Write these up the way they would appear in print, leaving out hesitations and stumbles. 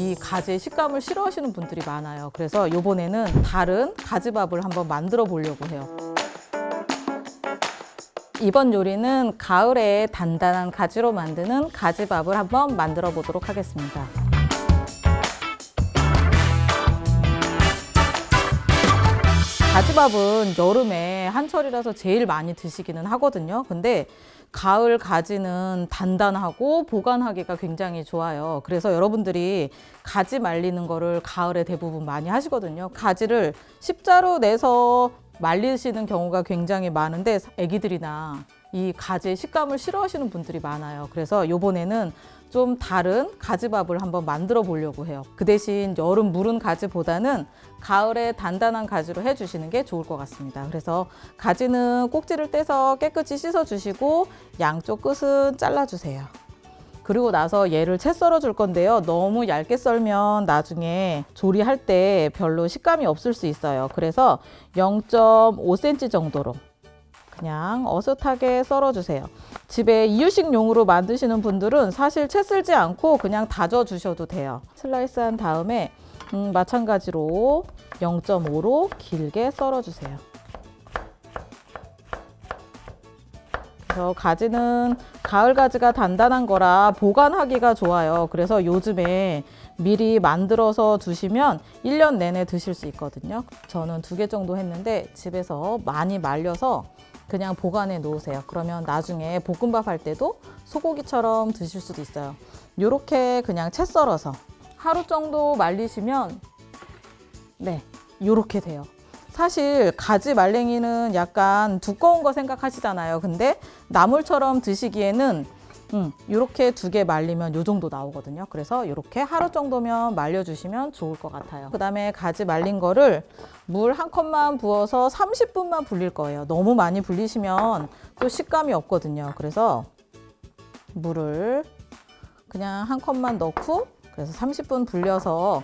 이 가지의 식감을 싫어하시는 분들이 많아요. 그래서 이번에는 다른 가지밥을 한번 만들어 보려고 해요. 이번 요리는 가을에 단단한 가지로 만드는 가지밥을 한번 만들어 보도록 하겠습니다. 가지밥은 여름에 한철이라서 제일 많이 드시기는 하거든요. 근데 가을 가지는 단단하고 보관하기가 굉장히 좋아요. 그래서 여러분들이 가지 말리는 거를 가을에 대부분 많이 하시거든요. 가지를 십자로 내서 말리시는 경우가 굉장히 많은데 애기들이나 이 가지의 식감을 싫어하시는 분들이 많아요. 그래서 이번에는 좀 다른 가지밥을 한번 만들어 보려고 해요. 그 대신 여름 무른 가지보다는 가을에 단단한 가지로 해주시는 게 좋을 것 같습니다. 그래서 가지는 꼭지를 떼서 깨끗이 씻어 주시고 양쪽 끝은 잘라 주세요. 그리고 나서 얘를 채 썰어 줄 건데요. 너무 얇게 썰면 나중에 조리할 때 별로 식감이 없을 수 있어요. 그래서 0.5cm 정도로 그냥 어슷하게 썰어주세요. 집에 이유식용으로 만드시는 분들은 사실 채 썰지 않고 그냥 다져 주셔도 돼요. 슬라이스한 다음에 마찬가지로 0.5로 길게 썰어주세요. 그래서 가지는 가을 가지가 단단한 거라 보관하기가 좋아요. 그래서 요즘에 미리 만들어서 두시면 1년 내내 드실 수 있거든요. 저는 2개 정도 했는데 집에서 많이 말려서 그냥 보관해 놓으세요. 그러면 나중에 볶음밥 할 때도 소고기처럼 드실 수도 있어요. 이렇게 그냥 채 썰어서 하루 정도 말리시면 이렇게 돼요. 사실 가지 말랭이는 약간 두꺼운 거 생각하시잖아요. 근데 나물처럼 드시기에는 이렇게 2개 말리면 이 정도 나오거든요. 그래서 이렇게 하루 정도면 말려주시면 좋을 것 같아요. 그 다음에 가지 말린 거를 물 1컵만 부어서 30분만 불릴 거예요. 너무 많이 불리시면 또 식감이 없거든요. 그래서 물을 그냥 1컵만 넣고 그래서 30분 불려서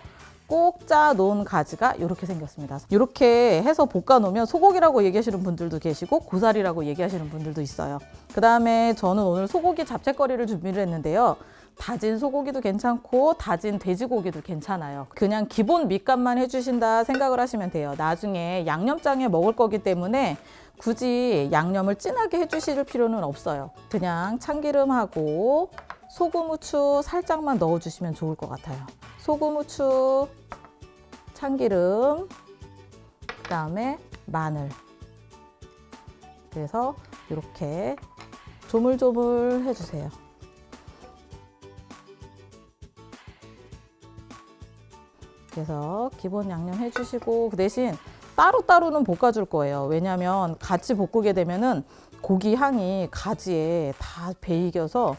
꼭 짜 놓은 가지가 이렇게 생겼습니다. 이렇게 해서 볶아 놓으면 소고기라고 얘기하시는 분들도 계시고 고사리라고 얘기하시는 분들도 있어요. 그 다음에 저는 오늘 소고기 잡채거리를 준비를 했는데요. 다진 소고기도 괜찮고 다진 돼지고기도 괜찮아요. 그냥 기본 밑간만 해주신다 생각을 하시면 돼요. 나중에 양념장에 먹을 거기 때문에 굳이 양념을 진하게 해주실 필요는 없어요. 그냥 참기름하고 소금, 후추 살짝만 넣어주시면 좋을 것 같아요. 소금, 후추, 참기름, 그 다음에 마늘. 그래서 이렇게 조물조물 해주세요. 그래서 기본 양념 해주시고 그 대신 따로따로는 볶아줄 거예요. 왜냐하면 같이 볶게 되면은 고기 향이 가지에 다 배이겨서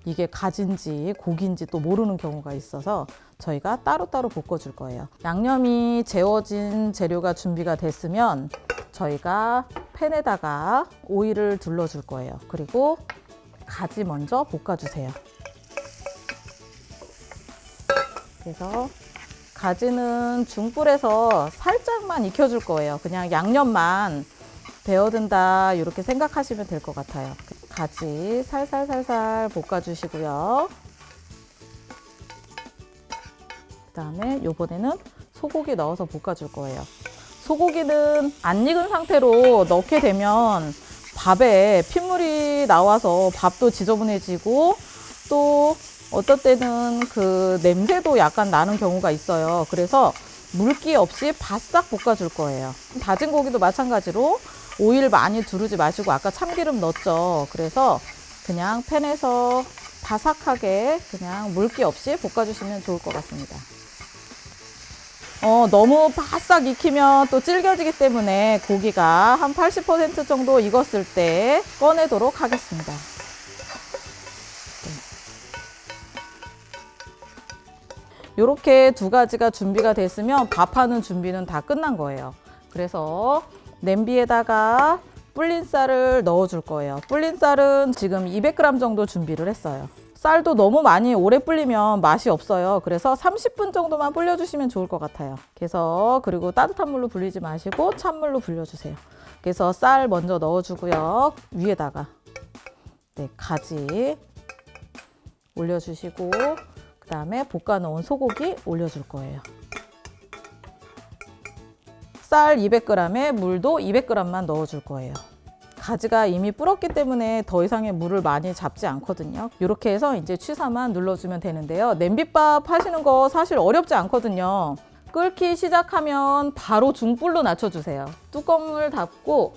이게 가지인지 고기인지 또 모르는 경우가 있어서 저희가 따로따로 볶아줄 거예요. 양념이 재워진 재료가 준비가 됐으면 저희가 팬에다가 오일을 둘러줄 거예요. 그리고 가지 먼저 볶아주세요. 그래서 가지는 중불에서 살짝만 익혀줄 거예요. 그냥 양념만 배어든다 이렇게 생각하시면 될 것 같아요. 가지 살살살살 볶아주시고요. 그 다음에 이번에는 소고기 넣어서 볶아줄 거예요. 소고기는 안 익은 상태로 넣게 되면 밥에 핏물이 나와서 밥도 지저분해지고 또 어떨 때는 그 냄새도 약간 나는 경우가 있어요. 그래서 물기 없이 바싹 볶아줄 거예요. 다진 고기도 마찬가지로 오일 많이 두르지 마시고 아까 참기름 넣었죠. 그래서 그냥 팬에서 바삭하게 그냥 물기 없이 볶아주시면 좋을 것 같습니다. 너무 바싹 익히면 또 질겨지기 때문에 고기가 한 80% 정도 익었을 때 꺼내도록 하겠습니다. 이렇게 2가지가 준비가 됐으면 밥하는 준비는 다 끝난 거예요. 그래서 냄비에다가 불린 쌀을 넣어줄 거예요. 불린 쌀은 지금 200g 정도 준비를 했어요. 쌀도 너무 많이 오래 불리면 맛이 없어요. 그래서 30분 정도만 불려주시면 좋을 것 같아요. 그래서 그리고 따뜻한 물로 불리지 마시고 찬물로 불려주세요. 그래서 쌀 먼저 넣어주고요. 위에다가 가지 올려주시고 그다음에 볶아놓은 소고기 올려줄 거예요. 쌀 200g에 물도 200g만 넣어줄 거예요. 가지가 이미 불었기 때문에 더 이상의 물을 많이 잡지 않거든요. 이렇게 해서 이제 취사만 눌러주면 되는데요. 냄비밥 하시는 거 사실 어렵지 않거든요. 끓기 시작하면 바로 중불로 낮춰주세요. 뚜껑을 닫고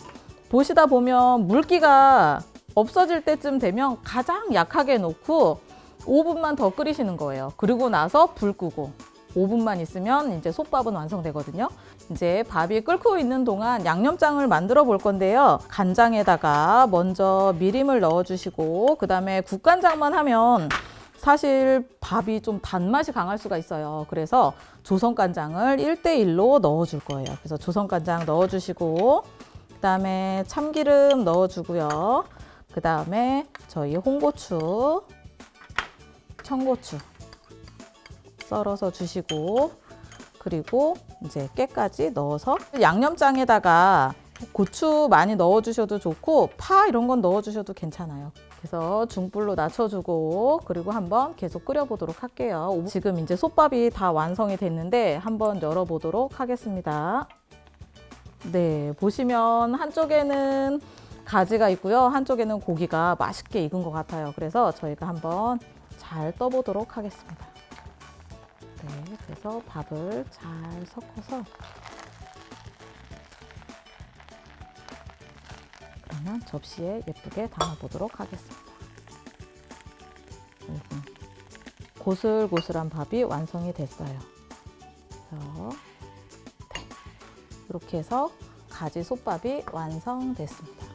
보시다 보면 물기가 없어질 때쯤 되면 가장 약하게 놓고 5분만 더 끓이시는 거예요. 그리고 나서 불 끄고 5분만 있으면 이제 솥밥은 완성되거든요. 이제 밥이 끓고 있는 동안 양념장을 만들어 볼 건데요. 간장에다가 먼저 미림을 넣어주시고 그 다음에 국간장만 하면 사실 밥이 좀 단맛이 강할 수가 있어요. 그래서 조선간장을 1:1로 넣어줄 거예요. 그래서 조선간장 넣어주시고 그 다음에 참기름 넣어주고요. 그 다음에 저희 홍고추, 청고추 썰어서 주시고 그리고 이제 깨까지 넣어서 양념장에다가 고추 많이 넣어주셔도 좋고 파 이런 건 넣어주셔도 괜찮아요. 그래서 중불로 낮춰주고 그리고 한번 계속 끓여보도록 할게요. 지금 이제 솥밥이 다 완성이 됐는데 한번 열어보도록 하겠습니다. 네, 보시면 한쪽에는 가지가 있고요. 한쪽에는 고기가 맛있게 익은 것 같아요. 그래서 저희가 한번 잘 떠보도록 하겠습니다. 네, 그래서 밥을 잘 섞어서 그러면 접시에 예쁘게 담아보도록 하겠습니다. 고슬고슬한 밥이 완성이 됐어요. 네, 이렇게 해서 가지 솥밥이 완성됐습니다.